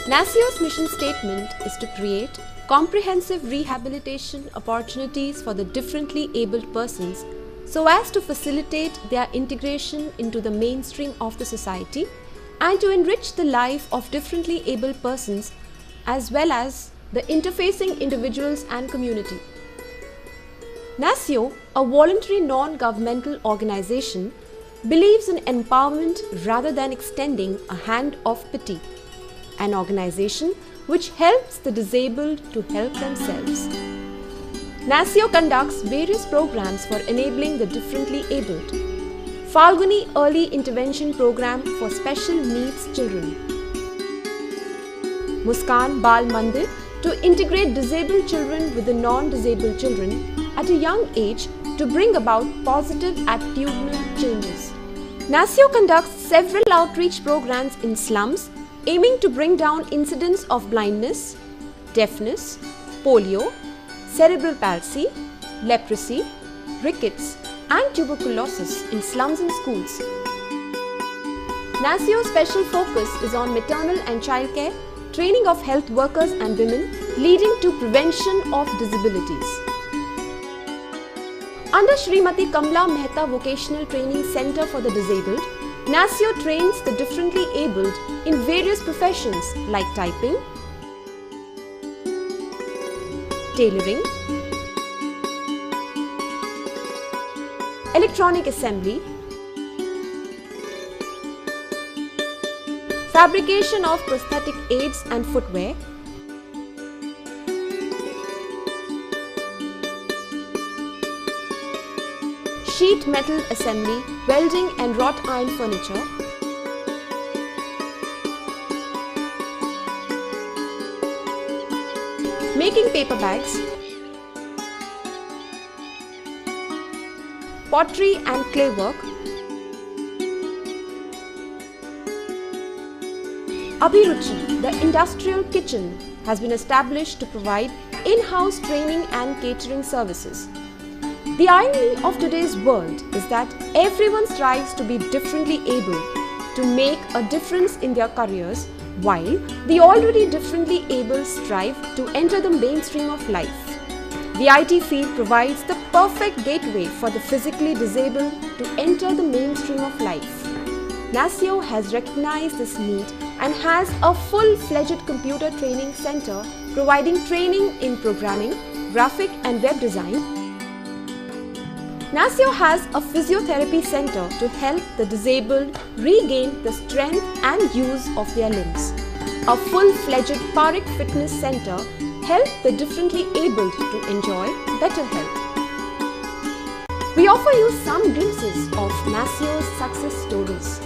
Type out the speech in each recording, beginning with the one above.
NASIO's mission statement is to create comprehensive rehabilitation opportunities for the differently abled persons so as to facilitate their integration into the mainstream of the society and to enrich the life of differently abled persons as well as the interfacing individuals and community. NASIO, a voluntary non-governmental organization, believes in empowerment rather than extending a hand of pity, an organization which helps the disabled to help themselves. NASIO conducts various programs for enabling the differently abled. Falguni Early Intervention Program for Special Needs Children. Muskan Bal Mandir to integrate disabled children with the non-disabled children at a young age to bring about positive attitudinal changes. NASIO conducts several outreach programs in slums aiming to bring down incidents of blindness, deafness, polio, cerebral palsy, leprosy, rickets and tuberculosis in slums and schools. NASIO's special focus is on maternal and childcare, training of health workers and women, leading to prevention of disabilities. Under Srimati Kamla Mehta Vocational Training Center for the Disabled, NASIO trains the differently abled in various professions like typing, tailoring, electronic assembly, fabrication of prosthetic aids and footwear, sheet metal assembly, welding and wrought iron furniture, making paper bags, pottery and clay work, Abhiruchi, the industrial kitchen, has been established to provide in-house training and catering services. The irony of today's world is that everyone strives to be differently able to make a difference in their careers, while the already differently able strive to enter the mainstream of life. The IT field provides the perfect gateway for the physically disabled to enter the mainstream of life. NASIO has recognized this need and has a full-fledged computer training center providing training in programming, graphic and web design. NASIO has a physiotherapy center to help the disabled regain the strength and use of their limbs. A full-fledged Parik Fitness Center helps the differently abled to enjoy better health. We offer you some glimpses of NASIO's success stories.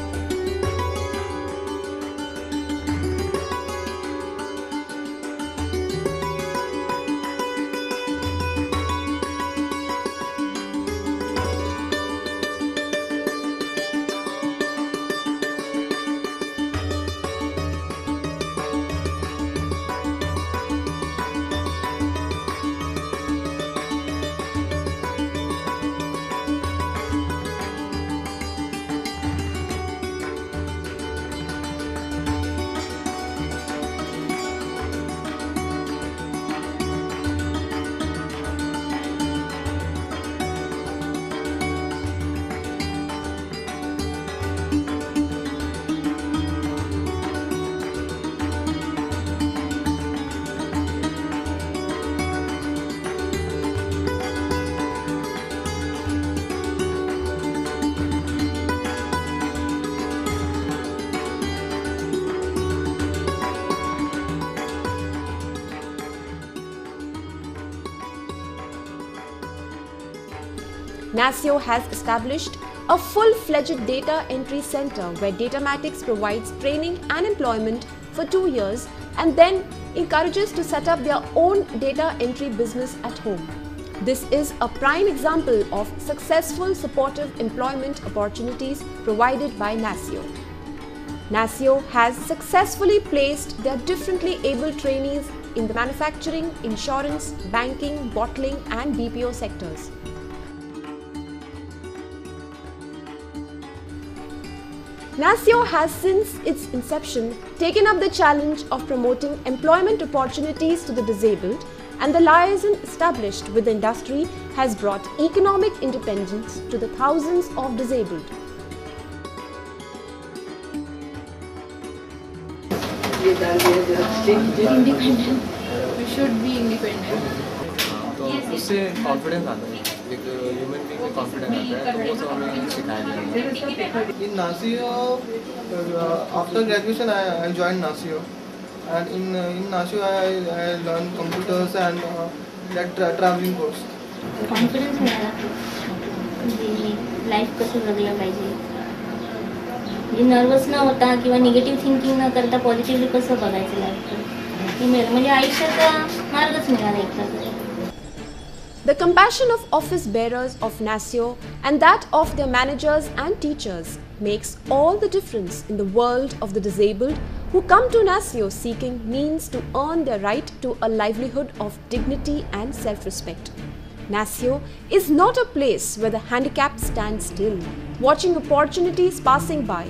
NASIO has established a full-fledged data entry center where Datamatics provides training and employment for 2 years and then encourages to set up their own data entry business at home. This is a prime example of successful supportive employment opportunities provided by NASIO. NASIO has successfully placed their differently abled trainees in the manufacturing, insurance, banking, bottling and BPO sectors. NASIO has since its inception taken up the challenge of promoting employment opportunities to the disabled, and the liaison established with the industry has brought economic independence to the thousands of disabled. Independent. We should be independent. तो उससे confidence आता है एक human being में confidence आता है तो वो सब हमें सिखाया जाता है. In NASIO, after graduation, I joined NASIO, and in NASIO I learned computers and that traveling course. Confidence मिळाला म्हणजे लाईफ कसं जगलं पाहिजे, म्हणजे नर्वस न होता किंवा निगेटिव्ह थिंकिंग न करता पॉझिटिव्हली कसं बघायचं लाईफ हे मिळालं, म्हणजे आयुष्याचा मार्गच मिळाला एक प्रकारे. The compassion of office bearers of NASIO and that of their managers and teachers makes all the difference in the world of the disabled who come to NASIO seeking means to earn their right to a livelihood of dignity and self-respect. NASIO is not a place where the handicapped stand still, watching opportunities passing by.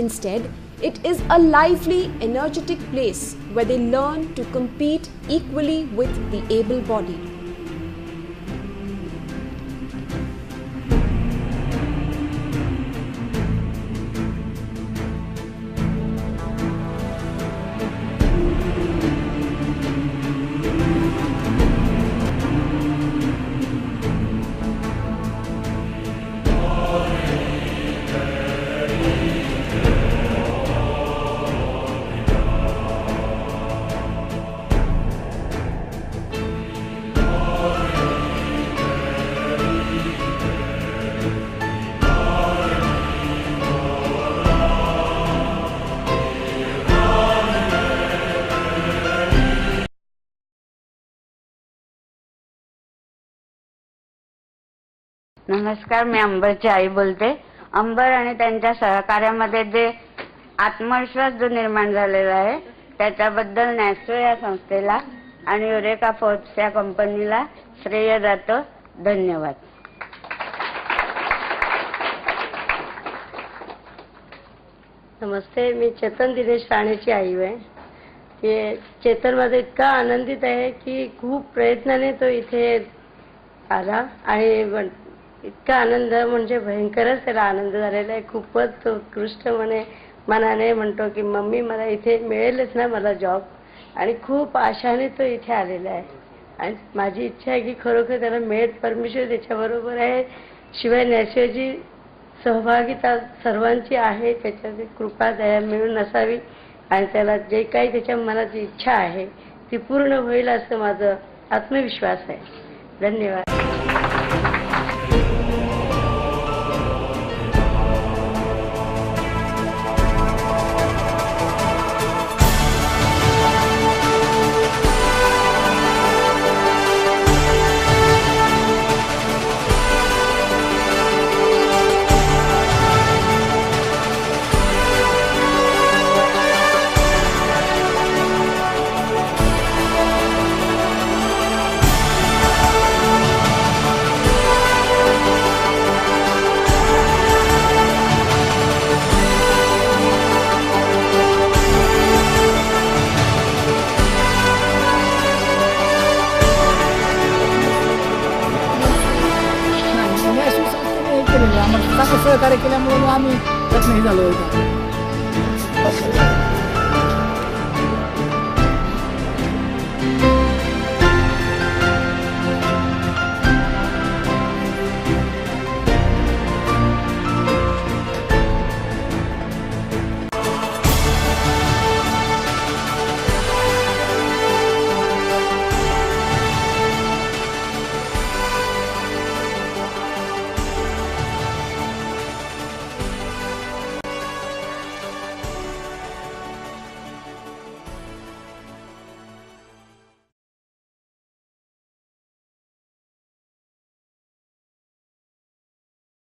Instead, it is a lively, energetic place where they learn to compete equally with the able-bodied. नमस्कार, मी अंबरची आई बोलते. अंबर आणि त्यांच्या सहकार्यामध्ये जे आत्मविश्वास जो निर्माण झालेला आहे त्याच्याबद्दल नॅसो या संस्थेला आणि युरेका फोर्ब्स या कंपनीला श्रेय जातं. धन्यवाद. नमस्ते, मी चेतन दिनेश राणेची आई आहे. ते चेतन माझा इतका आनंदित आहे की खूप प्रयत्नाने तो इथे आला आणि इतका आनंद म्हणजे भयंकरच त्याला आनंद झालेला आहे. खूपच तो उत्कृष्ट मनाने म्हणतो की मम्मी मला इथे मिळेलच ना मला जॉब, आणि खूप आशाने तो इथे आलेला आहे. आणि माझी इच्छा आहे की खरोखर त्याला मेड परमेश्वर त्याच्याबरोबर आहे. शिवाय नॅसिओची सहभागिता सर्वांची आहे, त्याच्याची कृपा दया मिळून असावी आणि त्याला जे काही त्याच्या मनाची इच्छा आहे ती पूर्ण होईल असं माझं आत्मविश्वास आहे. धन्यवाद. आम्हाला सहकार्य केल्यामुळे आम्ही रत्नही झालो होतो.